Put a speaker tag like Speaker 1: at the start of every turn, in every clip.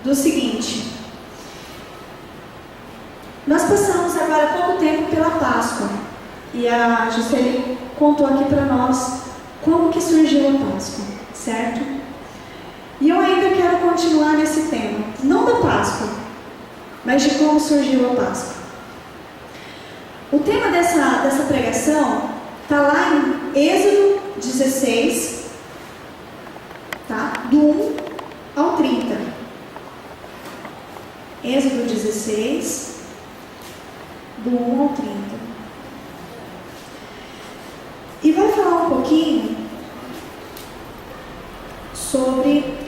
Speaker 1: do seguinte: nós passamos agora há pouco tempo pela Páscoa, e a Juscelie contou aqui para nós como que surgiu a Páscoa, certo? E eu ainda quero continuar nesse tema, não da Páscoa, mas de como surgiu a Páscoa. O tema dessa pregação está lá em Êxodo 16, tá? Do 1 ao 30. Êxodo 16, do 1 ao 30. E vai falar um pouquinho sobre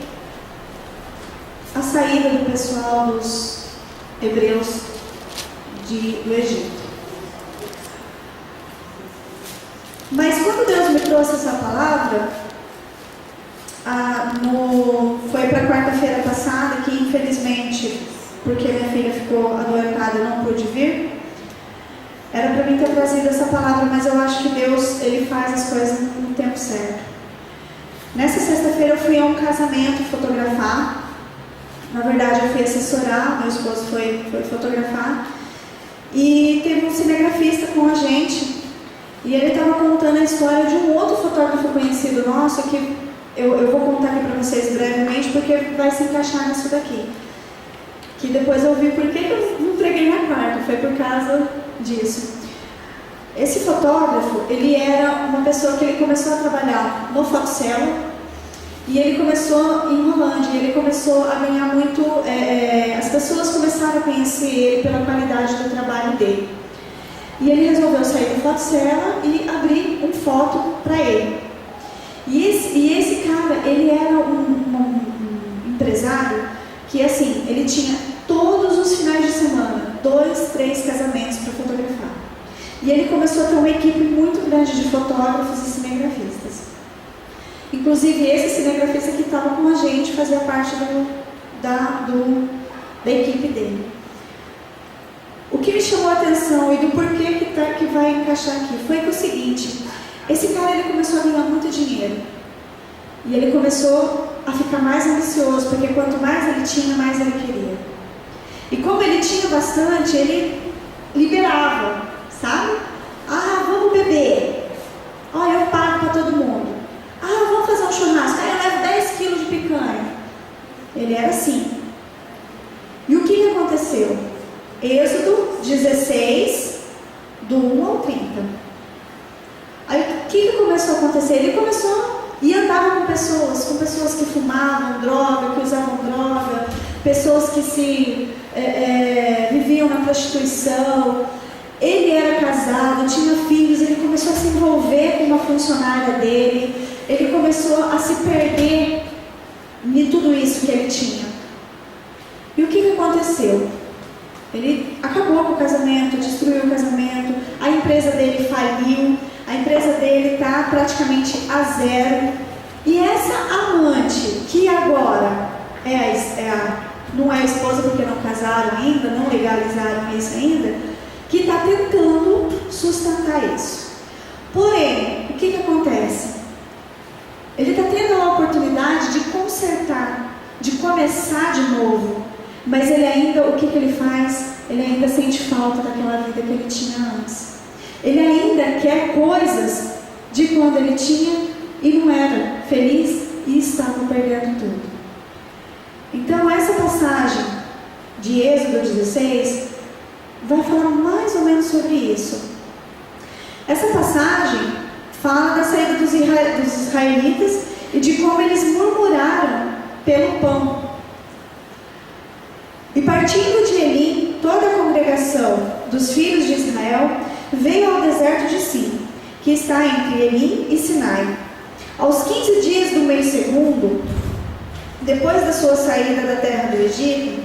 Speaker 1: a saída do pessoal dos hebreus do Egito. Mas quando Deus me trouxe essa palavra, foi para quarta-feira passada, que infelizmente, porque minha filha ficou adoentada e não pude vir, era para mim ter trazido essa palavra, mas eu acho que Deus, Ele faz as coisas no tempo certo. Nessa sexta-feira eu fui a um casamento fotografar. Na verdade eu fui assessorar, meu esposo foi fotografar. E teve um cinegrafista com a gente. E ele estava contando a história de um outro fotógrafo conhecido nosso, que eu vou contar aqui para vocês brevemente, porque vai se encaixar nisso daqui. Que depois eu vi por que eu não preguei na quarta, foi por causa disso. Esse fotógrafo, ele era uma pessoa que ele começou a trabalhar no Foxelo, e ele começou em Rolândia, e ele começou a ganhar muito, as pessoas começaram a conhecer ele pela qualidade do trabalho dele. E ele resolveu sair do Foxelo e abrir um foto para ele. E esse cara, ele era um empresário que, assim, ele tinha todos os finais de semana 2, 3 casamentos para fotografar. E ele começou a ter uma equipe muito grande de fotógrafos e cinegrafistas. Inclusive, esse cinegrafista que estava com a gente fazia parte da equipe dele. O que me chamou a atenção e do porquê que vai encaixar aqui foi que o seguinte: esse cara, ele começou a ganhar muito dinheiro. E ele começou a ficar mais ambicioso, porque quanto mais ele tinha, mais ele queria. E como ele tinha bastante, ele liberava, sabe? Ah, vamos beber. Olha, eu pago para todo mundo. Ah, vamos fazer um churrasco. Ah, eu levo 10 quilos de picanha. Ele era assim. E o que aconteceu? Êxodo 16, do 1 ao 30. Aí o que começou a acontecer? Ele começou e andava com pessoas que fumavam droga, que usavam droga, pessoas que viviam na prostituição. Ele era casado, tinha filhos, ele começou a se envolver com uma funcionária dele, ele começou a se perder em tudo isso que ele tinha. E o que aconteceu? Ele acabou com o casamento, destruiu o casamento, a empresa dele faliu, a empresa dele está praticamente a zero. E essa amante, que agora não é a esposa porque não casaram ainda, não legalizaram isso ainda, que está tentando sustentar isso. Porém, o que acontece? Ele está tendo a oportunidade de consertar, de começar de novo. Mas ele ainda, o que ele faz? Ele ainda sente falta daquela vida que ele tinha antes. Ele ainda quer coisas de quando ele tinha e não era feliz e estava perdendo tudo. Então essa passagem de Êxodo 16 vai falar mais ou menos sobre isso. Essa passagem fala da saída dos israelitas e de como eles murmuraram pelo pão. E partindo de Elim, toda a congregação dos filhos de Israel veio ao deserto de Sim, que está entre Elim e Sinai. Aos 15 dias do mês segundo, depois da sua saída da terra do Egito,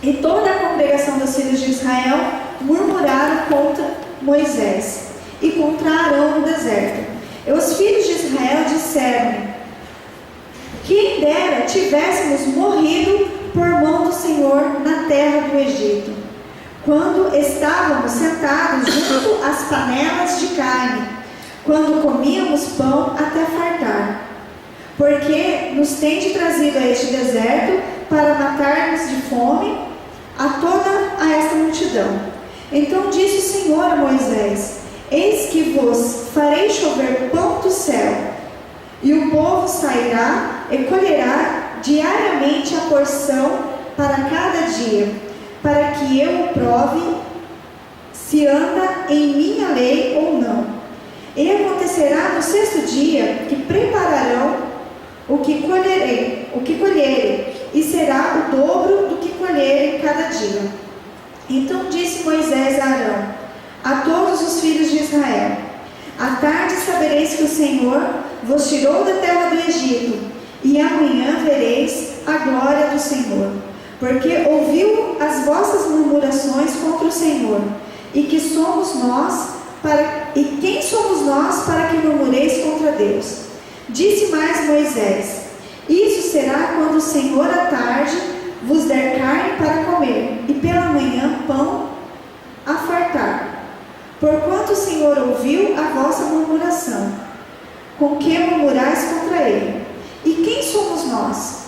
Speaker 1: e toda a congregação dos filhos de Israel murmuraram contra Moisés e contra Arão no deserto. E os filhos de Israel disseram: quem dera tivéssemos morrido por mão do Senhor na terra do Egito, quando estávamos sentados junto às panelas de carne, quando comíamos pão até fartar. Porque nos tende trazido a este deserto para matar carnes de fome a toda esta multidão. Então disse o Senhor a Moisés: eis que vos farei chover pão do céu, e o povo sairá e colherá diariamente a porção para cada dia, para que eu o prove se anda em minha lei ou não. E acontecerá no sexto dia que prepararão o que colherem, e será o dobro do que colherem cada dia. Então disse Moisés a Arão, a todos os filhos de Israel: à tarde sabereis que o Senhor vos tirou da terra do Egito, e amanhã vereis a glória do Senhor, porque ouviu as vossas murmurações contra o Senhor. E quem somos nós para que murmureis contra Deus? Disse mais Moisés: isso será quando o Senhor à tarde vos der carne para comer, e pela manhã pão a fartar. Porquanto o Senhor ouviu a vossa murmuração, com que murmurais contra ele. E quem somos nós?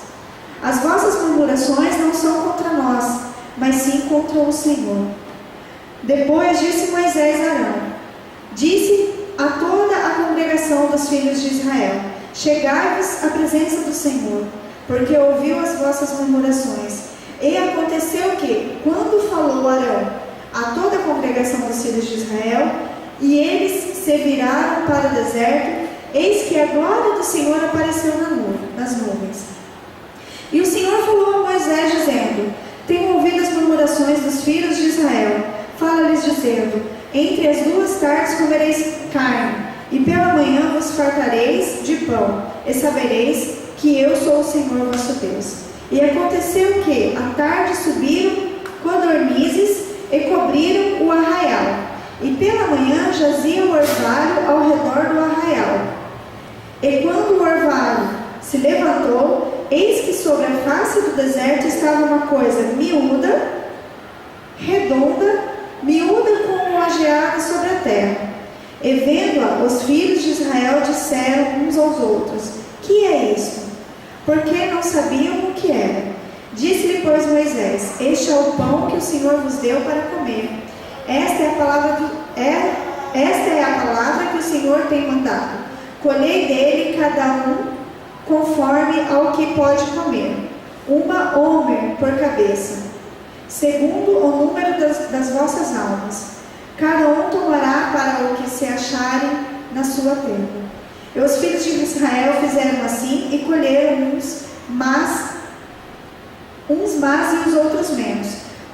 Speaker 1: As vossas murmurações não são contra nós, mas sim contra o Senhor. Depois disse Moisés a Arão: disse a toda a congregação dos filhos de Israel: chegai-vos à presença do Senhor, porque ouviu as vossas murmurações. E aconteceu que, quando falou Arão a toda a congregação dos filhos de Israel, e eles se viraram para o deserto, eis que a glória do Senhor apareceu nas nuvens. E o Senhor falou a Moisés, dizendo: tenho ouvido as murmurações dos filhos de Israel. Fala-lhes dizendo: entre as duas tardes comereis carne, e pela manhã vos fartareis de pão, e sabereis que eu sou o Senhor vosso Deus. E aconteceu que, à tarde, subiram codornizes e cobriram o arraial, e pela manhã jazia o orvalho ao redor do arraial. E quando o orvalho se levantou, eis que sobre a face do deserto estava uma coisa miúda, redonda, miúda como uma geada sobre a terra. E vendo-a, os filhos de Israel disseram uns aos outros: que é isto? Porque não sabiam o que era. Disse-lhe, pois, Moisés: este é o pão que o Senhor vos deu para comer. Esta é a palavra que o Senhor tem mandado. Colhei dele cada um conforme ao que pode comer, uma homer por cabeça, segundo o número das vossas almas. Cada um tomará para o que se acharem na sua terra. E os filhos de Israel fizeram assim, e colheram uns mais e os outros menos.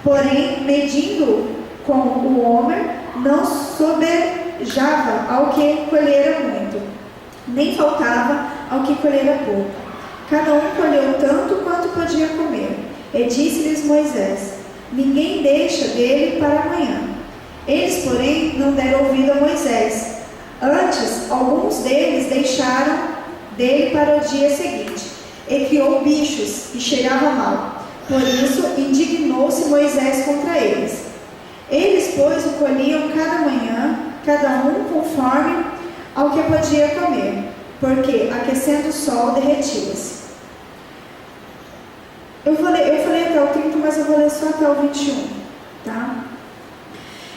Speaker 1: Porém, medindo com o homer, não sobejava ao que colhera muito, nem faltava ao que colhera pouco. Cada um colheu tanto quanto podia comer. E disse-lhes Moisés: ninguém deixa dele para amanhã. Eles, porém, não deram ouvido a Moisés. Antes, alguns deles deixaram dele para o dia seguinte, e criou bichos, e cheirava mal. Por isso, indignou-se Moisés contra eles. Eles, pois, o colhiam cada manhã, cada um conforme ao que podia comer, porque, aquecendo o sol, derretia-se. Eu falei até o 30, mas eu vou ler só até o 21, tá?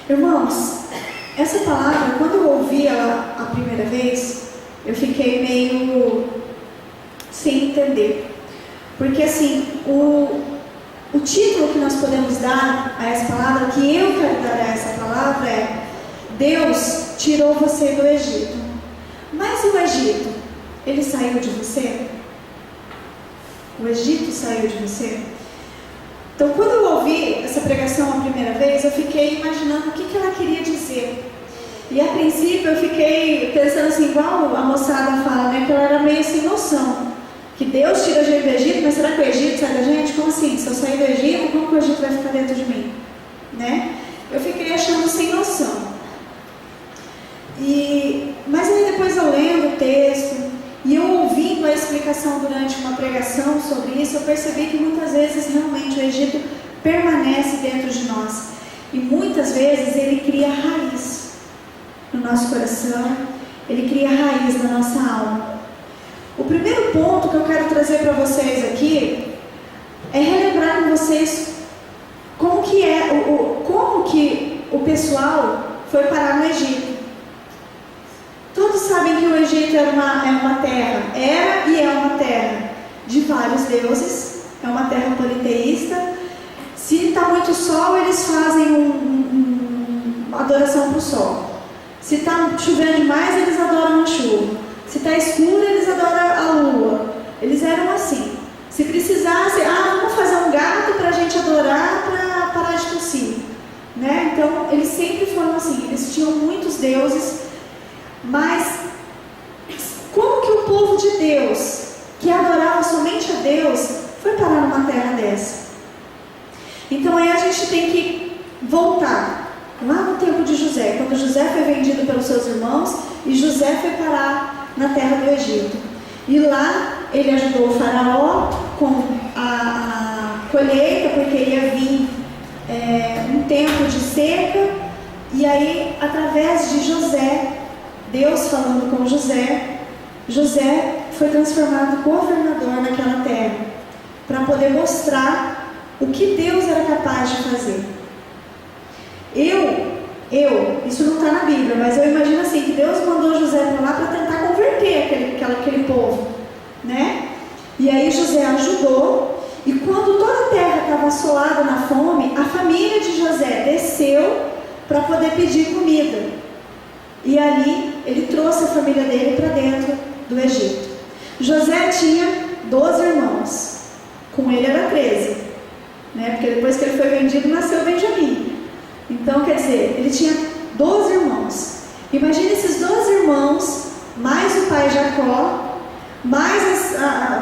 Speaker 1: Irmãos, essa palavra, quando eu ouvi ela a primeira vez, eu fiquei meio sem entender. Porque assim, o título que nós podemos dar a essa palavra, que eu quero dar a essa palavra é: Deus tirou você do Egito. Mas o Egito, ele saiu de você? O Egito saiu de você? Então, quando eu ouvi essa pregação a primeira vez, eu fiquei imaginando o que ela queria dizer. E a princípio eu fiquei pensando assim, igual a moçada fala, né, que ela era meio sem noção. Que Deus tira a gente do Egito, mas será que o Egito sai da gente? Como assim? Se eu sair do Egito, como que o Egito vai ficar dentro de mim? Né? Eu fiquei achando sem noção. Mas aí depois eu lendo o texto, e eu ouvindo a explicação durante uma pregação sobre isso, eu percebi que muitas vezes realmente o Egito permanece dentro de nós. E muitas vezes ele cria raiz no nosso coração, ele cria raiz na nossa alma. O primeiro ponto que eu quero trazer para vocês aqui é relembrar com vocês pessoal foi parar no Egito. Todos sabem que o Egito é uma terra, era e é uma terra de vários deuses, é uma terra politeísta. Se está muito sol, eles fazem uma adoração para o sol. Se está chovendo demais, eles adoram a chuva. Se está escuro, eles adoram a lua. Eles eram assim. Se precisasse, vamos fazer um gato para a gente adorar, para parar de tossir. Né? Então, eles sempre foram assim. Eles tinham muitos deuses. Mas, como que o povo de Deus, que adorava somente a Deus, foi parar numa terra dessa? Então, aí a gente tem que voltar. Lá no tempo de José, quando José foi vendido pelos seus irmãos e José foi parar na terra do Egito. E lá ele ajudou o faraó com a colheita, porque ia vir um tempo de seca. E aí, através de José, Deus falando com José, José foi transformado governador naquela terra, para poder mostrar o que Deus era capaz de fazer. Isso não está na Bíblia, mas eu imagino assim, que Deus mandou José para lá para tentar converter aquele povo, né? E aí José ajudou, e quando toda a terra estava assolada na fome, a família de José desceu para poder pedir comida. E ali ele trouxe a família dele para dentro do Egito. José tinha 12 irmãos, com ele era 13, né? Porque depois que ele foi vendido, nasceu Benjamim. Então, quer dizer, ele tinha 12 irmãos. Imagine esses 12 irmãos, mais o pai Jacó, mais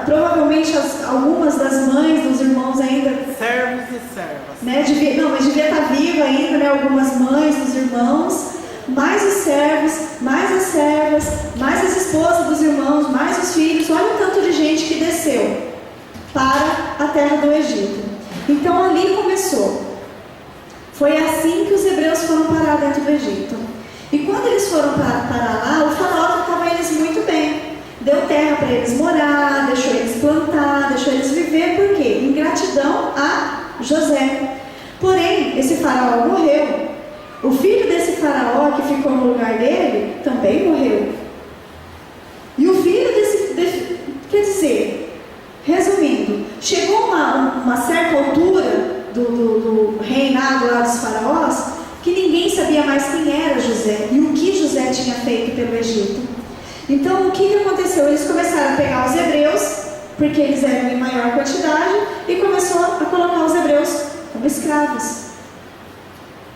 Speaker 1: provavelmente algumas das mães dos irmãos ainda.
Speaker 2: Servos e servas.
Speaker 1: Né, mas devia estar viva ainda, né, algumas mães dos irmãos, mais os servos, mais as servas, mais as esposas dos irmãos, mais os filhos. Olha o tanto de gente que desceu para a terra do Egito. Então ali começou. Foi assim que os hebreus foram parar dentro do Egito. E quando eles foram parar lá, o faraó tratava eles muito bem. Deu terra para eles morar, deixou eles plantar, deixou eles viver. Por quê? Em gratidão a José. Porém, esse faraó morreu. O filho desse faraó que ficou no lugar dele também morreu. E o filho quer dizer, resumindo, chegou uma certa altura do reinado lá dos faraós, que ninguém sabia mais quem era José e o que José tinha feito pelo Egito. Então, o que aconteceu? Eles começaram a pegar os hebreus, porque eles eram em maior quantidade, e começou a colocar os hebreus como escravos.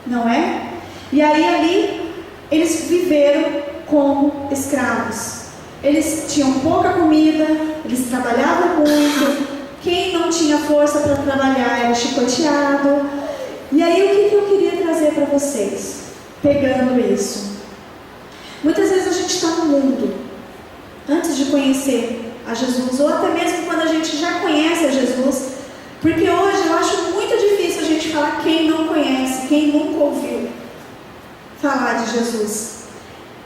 Speaker 1: Não é? E aí ali, eles viveram como escravos. Eles tinham pouca comida, eles trabalhavam muito. Quem não tinha força para trabalhar era chicoteado. E aí o que eu queria trazer para vocês, pegando isso? Muitas vezes a gente está no mundo, antes de conhecer a Jesus, ou até mesmo quando a gente já conhece a Jesus, porque hoje eu acho muito difícil a gente falar quem não conhece, quem nunca ouviu falar de Jesus.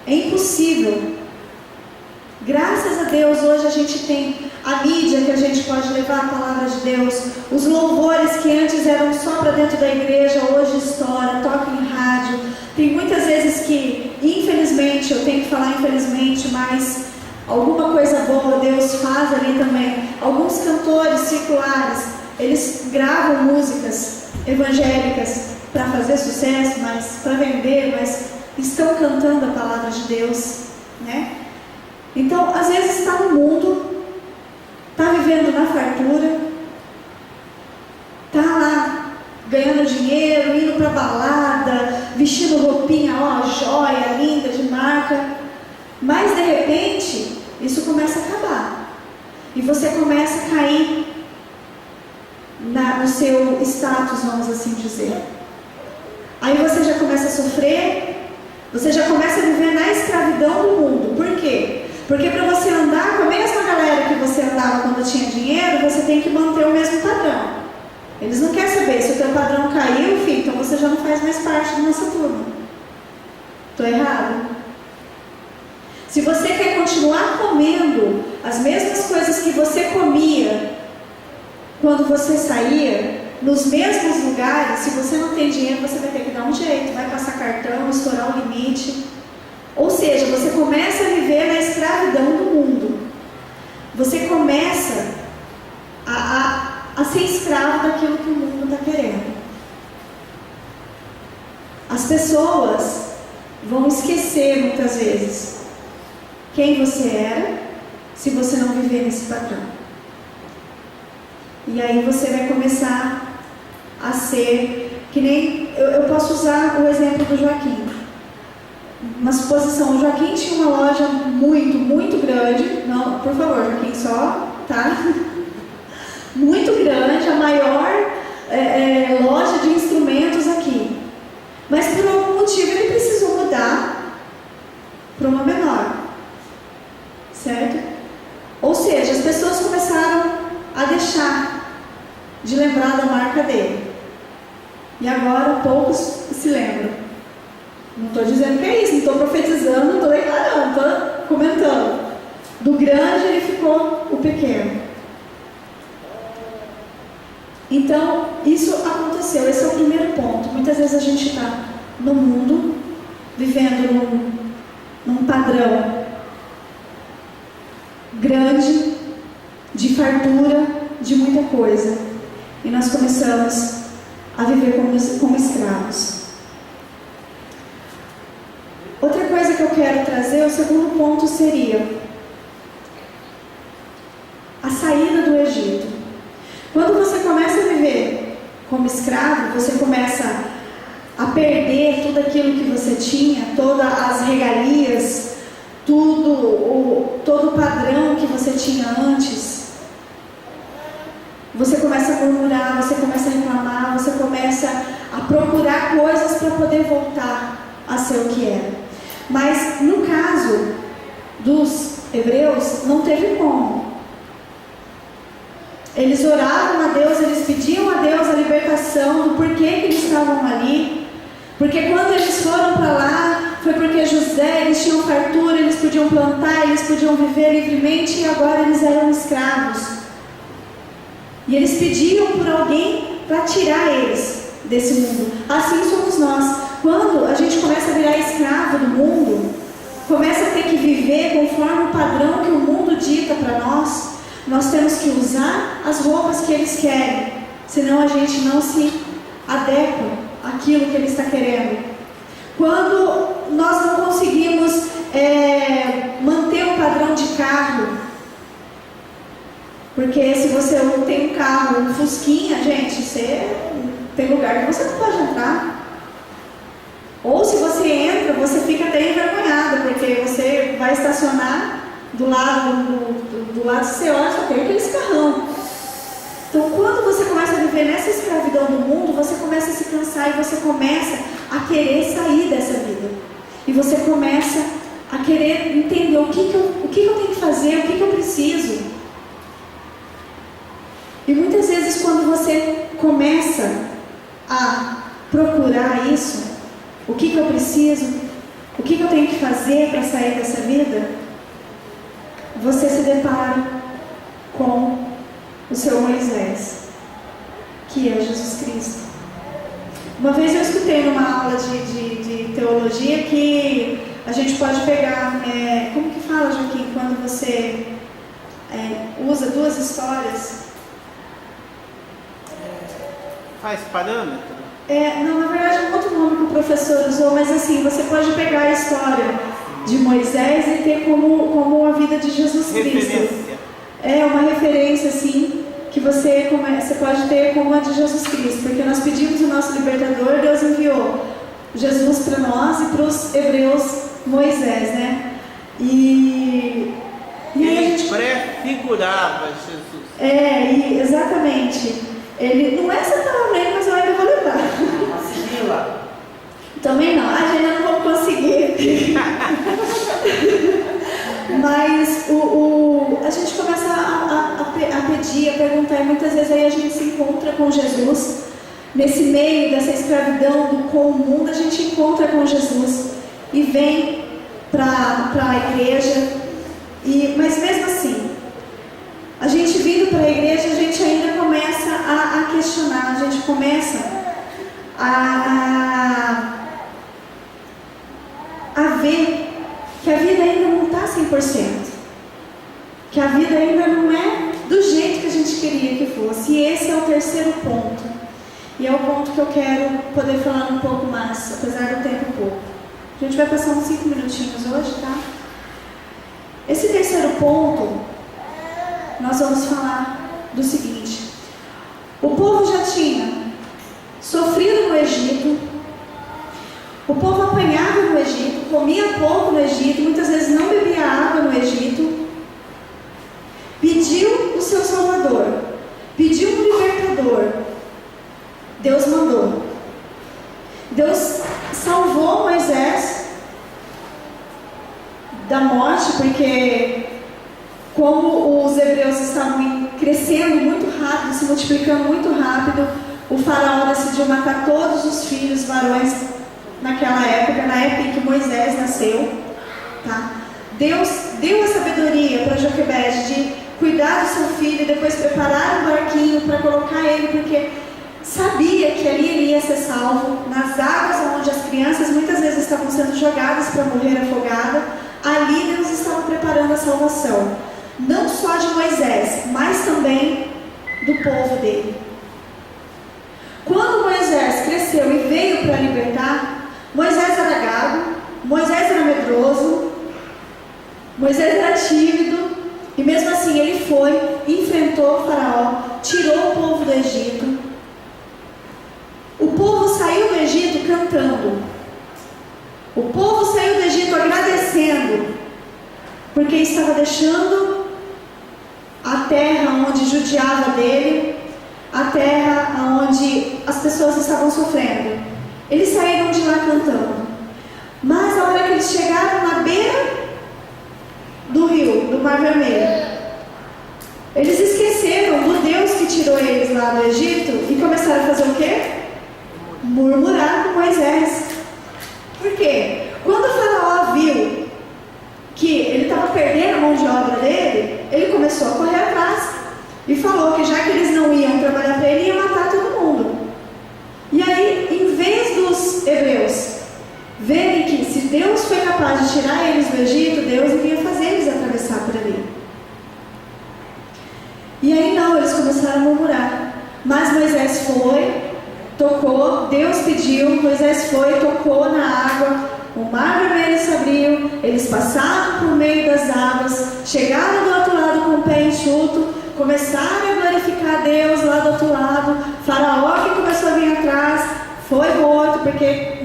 Speaker 1: É impossível. Graças a Deus, hoje a gente tem a mídia que a gente pode levar a palavra de Deus, os louvores que antes eram só para dentro da igreja, hoje estoura, toca em rádio. Tem muitas vezes que, infelizmente, eu tenho que falar infelizmente, mas alguma coisa boa Deus faz ali também. Alguns cantores seculares, eles gravam músicas evangélicas para fazer sucesso, mas para vender, mas estão cantando a palavra de Deus, né? Então, às vezes está no mundo, está vivendo na fartura, está lá ganhando dinheiro, indo para balada, vestindo roupinha, joia, linda, de marca, mas de repente, isso começa a acabar. E você começa a cair no seu status, vamos assim dizer. Aí você já começa a sofrer, você já começa a viver na escravidão do mundo. Por quê? Porque para você andar com a mesma galera que você andava quando tinha dinheiro, você tem que manter o mesmo padrão. Eles não querem saber, se o teu padrão caiu, filho, então você já não faz mais parte da nossa turma. Estou errado? Se você quer continuar comendo as mesmas coisas que você comia quando você saía, nos mesmos lugares, se você não tem dinheiro, você vai ter que dar um jeito, vai passar cartão, estourar o limite. Ou seja, você começa a viver na escravidão do mundo. Você começa a ser escravo daquilo que o mundo está querendo. As pessoas vão esquecer muitas vezes quem você era se você não viver nesse padrão. E aí você vai começar a ser que nem... Eu posso usar o exemplo do Joaquim. Uma suposição, o Joaquim tinha uma loja muito, muito grande. Não, por favor, Joaquim, só, tá? Muito grande, a maior loja de instrumentos aqui. Mas por algum motivo ele precisou mudar para uma menor. Certo? Ou seja, as pessoas começaram a deixar de lembrar da marca dele. E agora poucos se lembram. Não estou dizendo que é isso, não estou profetizando, não estou declarando, estou comentando. Do grande ele ficou o pequeno. Então, isso aconteceu, esse é o primeiro ponto. Muitas vezes a gente está no mundo, vivendo num padrão grande, de fartura, de muita coisa. E nós começamos a viver como escravos. Outra coisa que eu quero trazer, o segundo ponto seria a saída do Egito. Quando você começa a viver como escravo, você começa a perder tudo aquilo que você tinha, todas as regalias, todo o padrão que você tinha antes. Você começa a murmurar, você começa a reclamar, você começa a procurar coisas para poder voltar a ser o que era. Mas no caso dos hebreus, não teve como. Eles oravam a Deus, eles pediam a Deus a libertação do porquê que eles estavam ali. Porque quando eles foram para lá, foi porque José, eles tinham fartura, eles podiam plantar, eles podiam viver livremente, e agora eles eram escravos. E eles pediam por alguém para tirar eles desse mundo. Assim somos nós. Quando a gente começa a virar escravo do mundo, começa a ter que viver conforme o padrão que o mundo dita para nós, nós temos que usar as roupas que eles querem, senão a gente não se adequa àquilo que ele está querendo. Quando nós não conseguimos manter um padrão de carro, porque se você tem um carro, um fusquinha, gente, tem lugar que você não pode entrar. Ou se você entra, você fica até envergonhado, porque você vai estacionar do lado que você olha, só tem aqueles carrão. Então, quando você começa a viver nessa escravidão do mundo, você começa a se cansar e você começa a querer sair dessa vida. E você começa a querer entender o que eu tenho que fazer, o que eu preciso. E muitas vezes, quando você começa a procurar isso, o que eu preciso, o que eu tenho que fazer para sair dessa vida, você se depara com o seu Moisés, que é Jesus Cristo. Uma vez eu escutei numa aula de teologia que a gente pode pegar, como que fala, Joaquim, quando você usa duas histórias?
Speaker 2: Faz parâmetro?
Speaker 1: Não, na verdade é um outro nome que o professor usou, mas assim, você pode pegar a história de Moisés e ter como a vida de Jesus Cristo.
Speaker 2: Referência.
Speaker 1: Uma referência assim, que você pode ter como a de Jesus Cristo, porque nós pedimos o nosso libertador, Deus enviou Jesus para nós e para os hebreus Moisés, né? E
Speaker 2: Ele
Speaker 1: a gente
Speaker 2: prefigurava Jesus.
Speaker 1: Exatamente. Ele não é essa palavra aí, mas eu ainda vou lembrar.
Speaker 2: Assimila.
Speaker 1: Também não, a gente ainda não vamos conseguir. Mas a gente começa a pedir, a perguntar, e muitas vezes aí a gente se encontra com Jesus. Nesse meio dessa escravidão com o mundo, a gente encontra com Jesus e vem para a igreja. Mas mesmo assim, a gente vindo para a igreja, a gente ainda começa a questionar, a gente começa a ver que a vida ainda não está 100%, que a vida ainda não é do jeito que a gente queria que fosse. E esse é o terceiro ponto, e é o ponto que eu quero poder falar um pouco mais, apesar do tempo pouco. A gente vai passar uns 5 minutinhos hoje, tá? Esse terceiro ponto, nós vamos falar do seguinte: o povo já tinha sofrido no Egito, o povo apanhava no Egito, comia pouco no Egito, muitas vezes não bebia água no Egito, pediu o seu Salvador, pediu um libertador. Deus mandou. Deus salvou Moisés da morte, porque como os hebreus estavam crescendo muito rápido, se multiplicando muito rápido, o faraó decidiu matar todos os filhos varões naquela época, na época em que Moisés nasceu, tá? Deus deu a sabedoria para Joquebede de cuidar do seu filho e depois preparar um barquinho para colocar ele, porque sabia que ali ele ia ser salvo, nas águas onde as crianças muitas vezes estavam sendo jogadas para morrer afogadas. Ali Deus estava preparando a salvação, não só de Moisés, mas também do povo dele. Quando Moisés cresceu e veio para libertar, Moisés era gago, Moisés era medroso, Moisés era tímido, e mesmo assim ele foi, enfrentou o faraó, tirou o povo do Egito. O povo saiu do Egito cantando, o povo saiu do Egito agradecendo, porque estava deixando a terra onde judiava dele, a terra onde as pessoas estavam sofrendo. Eles saíram de lá cantando. Mas a hora que eles chegaram na beira do rio, do Mar Vermelho, eles esqueceram do Deus que tirou eles lá do Egito e começaram a fazer o quê? Murmurar com Moisés. Por quê? Quando o faraó viu que ele estava perdendo a mão de obra dele, ele começou a correr atrás e falou que já que eles não iam trabalhar para ele, ia matar todo mundo. E aí, em vez dos hebreus verem que se Deus foi capaz de tirar eles do Egito, Deus iria fazer eles atravessar por ali. E aí não, eles começaram a murmurar. Mas Moisés foi, tocou, Deus pediu, Moisés foi, tocou na água, o Mar Vermelho se abriu, eles passaram por meio das águas, chegaram do outro lado com o pé enxuto, começaram a glorificar Deus lá do outro lado. Faraó que começou a vir atrás foi morto, porque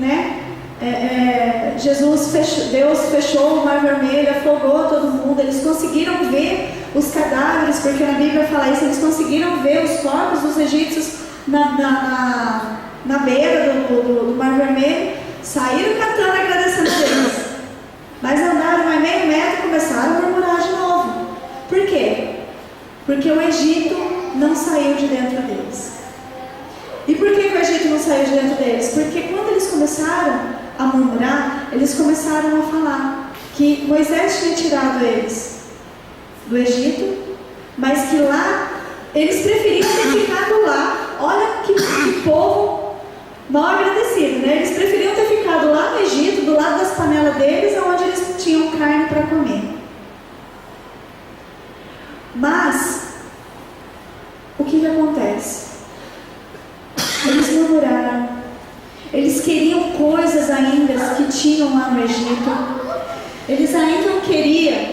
Speaker 1: Deus fechou o Mar Vermelho, afogou todo mundo. Eles conseguiram ver os cadáveres, porque na Bíblia fala isso, eles conseguiram ver os corpos dos egípcios na beira do Mar Vermelho, saíram cantando, agradecendo a Deus, mas andaram mais meio metro e começaram a murmurar de novo. Por quê? Porque o Egito não saiu de dentro deles. E por que o Egito não saiu de dentro deles? Porque quando eles começaram a murmurar, eles começaram a falar que Moisés tinha tirado eles do Egito, mas que lá, eles preferiam ter ficado lá. Olha que povo mal agradecido, né? Eles preferiam ter ficado lá no Egito, do lado das panelas deles, onde eles tinham carne para comer. Mas, o que acontece? Eles murmuraram, eles queriam coisas ainda que tinham lá no Egito, eles ainda queriam,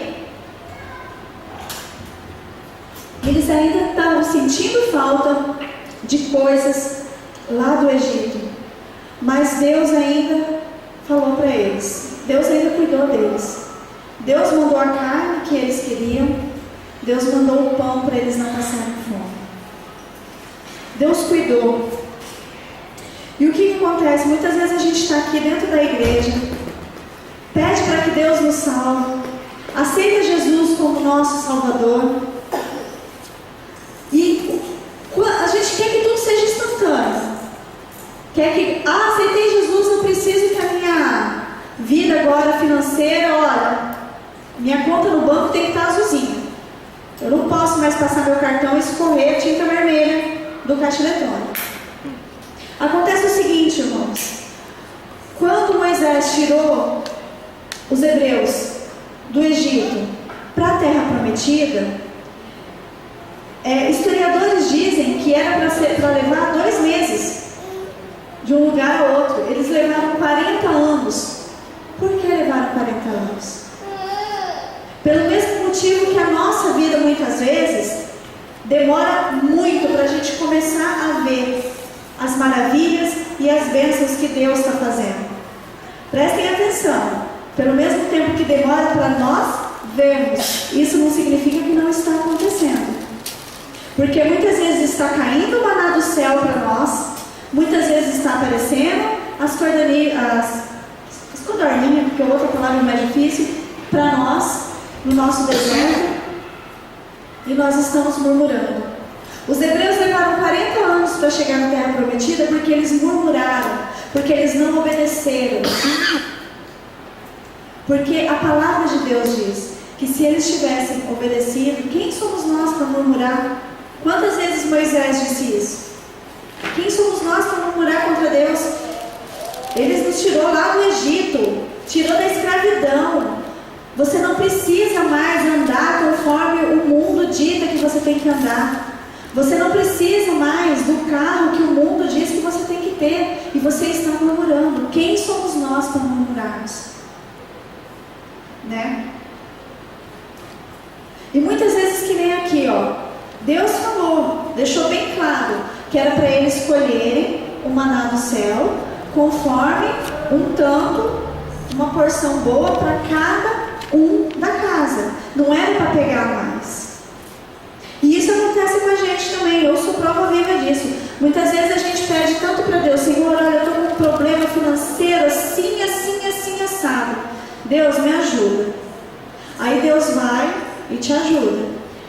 Speaker 1: eles ainda estavam sentindo falta de coisas lá do Egito, mas Deus ainda falou para eles, Deus ainda cuidou deles. Deus mandou a carne que eles queriam, Deus mandou o pão para eles não passarem fome. Deus cuidou. E o que acontece? Muitas vezes a gente está aqui dentro da igreja, pede para que Deus nos salve, aceita Jesus como nosso Salvador, e a gente quer que tudo seja instantâneo. Quer que, aceitei Jesus, não preciso que a minha vida agora financeira, olha, minha conta no banco tem que estar azulzinha. Eu não posso mais passar meu cartão e escorrer a tinta vermelha do caixa eletrônico. Acontece o seguinte, irmãos. Quando Moisés tirou os hebreus do Egito para a terra prometida, historiadores dizem que era para levar 2 meses de um lugar a outro. Eles levaram 40 anos. Por que levaram 40 anos? Pelo mesmo motivo que a nossa vida muitas vezes demora muito para a gente começar a ver as maravilhas e as bênçãos que Deus está fazendo. Prestem atenção. Pelo mesmo tempo que demora para nós vermos, isso não significa que não está acontecendo. Porque muitas vezes está caindo o maná do céu para nós, muitas vezes está aparecendo as codorninhas, porque a outra palavra é mais difícil, para nós, no nosso deserto, e nós estamos murmurando. Os hebreus levaram 40 anos para chegar na terra prometida porque eles murmuraram, porque eles não obedeceram. Porque a palavra de Deus diz que se eles tivessem obedecido, quem somos nós para murmurar? Quantas vezes Moisés disse isso? Quem somos nós para murmurar contra Deus? Ele nos tirou lá do Egito, tirou da escravidão. Você não precisa mais andar conforme o mundo dita que você tem que andar. Você não precisa mais do carro que o mundo diz que você tem que ter. E você está murmurando. Quem somos nós para murmurarmos? Né? E muitas vezes que nem aqui, ó. Deus falou, deixou bem claro que era para eles escolherem o maná do céu conforme um tanto, uma porção boa para cada um da casa. Não era para pegar mais. E isso acontece com a gente também. Eu sou prova viva disso. Muitas vezes a gente pede tanto para Deus: Senhor, olha, eu estou com um problema financeiro assim, assado. Deus, me ajuda. Aí Deus vai e te ajuda.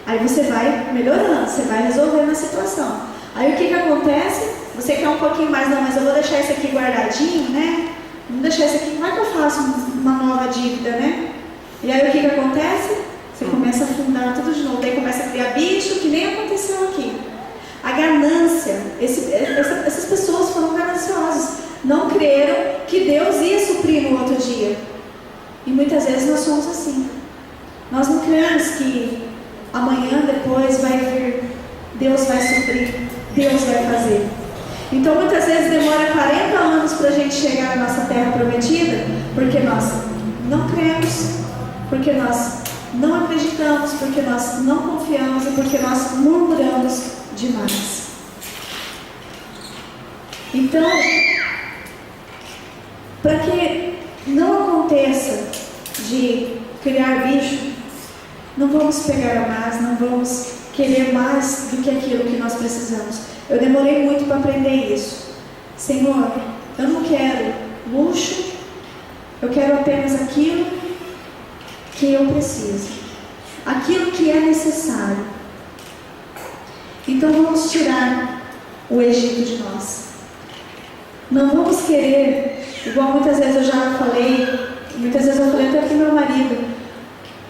Speaker 1: Aí você vai melhorando, você vai resolvendo a situação. Aí o que acontece? Você quer um pouquinho mais, não, mas eu vou deixar isso aqui guardadinho, né? Vamos deixar isso aqui, como é que eu faço uma nova dívida, né? E aí o que acontece? Você começa a afundar tudo de novo, daí começa a criar bicho, que nem aconteceu aqui. A ganância, essas pessoas foram gananciosas, não creram que Deus ia suprir no outro dia. E muitas vezes nós somos assim. Nós não cremos que amanhã, depois vai vir, Deus vai suprir, Deus vai fazer. Então muitas vezes demora 40 anos para a gente chegar na nossa terra prometida, porque nós não cremos, porque nós não acreditamos, porque nós não confiamos e porque nós murmuramos demais. Então, para que não aconteça de criar bicho, não vamos pegar a mais, não vamos querer mais do que aquilo que nós precisamos. Eu demorei muito para aprender isso. Senhor, eu não quero luxo, eu quero apenas aquilo que eu preciso, aquilo que é necessário. Então vamos tirar o Egito de nós. Não vamos querer, igual muitas vezes eu já falei, muitas vezes eu falei até para o meu marido.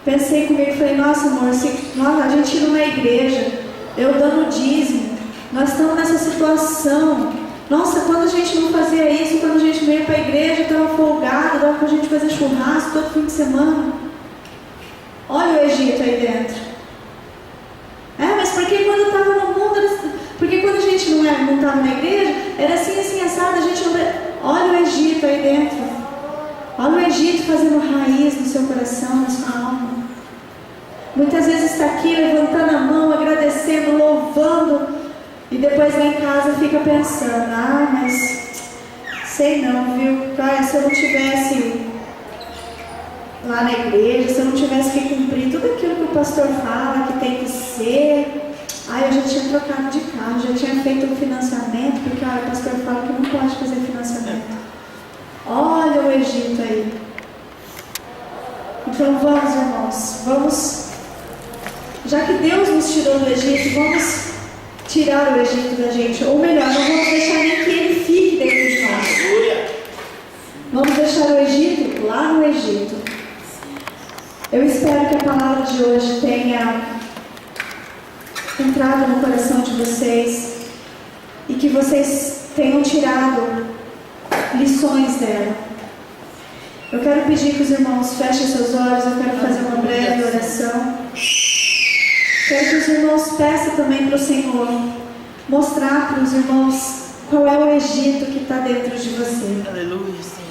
Speaker 1: Pensei comigo, falei, nossa amor, a gente indo na igreja, eu dando dízimo, nós estamos nessa situação. Nossa, quando a gente não fazia isso, quando a gente veio para a igreja, estava folgado, dava para a gente fazer churrasco todo fim de semana. Olha o Egito aí dentro. Mas porque quando eu estava no mundo, porque quando a gente não estava na igreja, era assim, assado, a gente não... Olha o Egito aí dentro. Olha o Egito fazendo raiz no seu coração, na sua alma. Muitas vezes está aqui levantando a mão, agradecendo, louvando, e depois lá em casa fica pensando: mas sei não, viu? Cara, se eu não tivesse lá na igreja, se eu não tivesse que cumprir tudo aquilo que o pastor fala que tem que ser, eu já tinha trocado de carro, já tinha feito um financiamento, porque o pastor fala que não pode fazer financiamento. Olha o Egito aí. Então vamos, irmãos, vamos, já que Deus nos tirou do Egito, vamos tirar o Egito da gente, ou melhor, não vamos deixar nem que ele fique dentro de nós. Vamos deixar o Egito lá no Egito. Eu espero que a palavra de hoje tenha entrado no coração de vocês. vocês tenham tirado lições dela. Eu quero pedir que os irmãos fechem seus olhos, eu quero fazer uma breve oração. Quero que os irmãos peçam também para o Senhor mostrar para os irmãos qual é o Egito que está dentro de você.
Speaker 2: Aleluia, Senhor.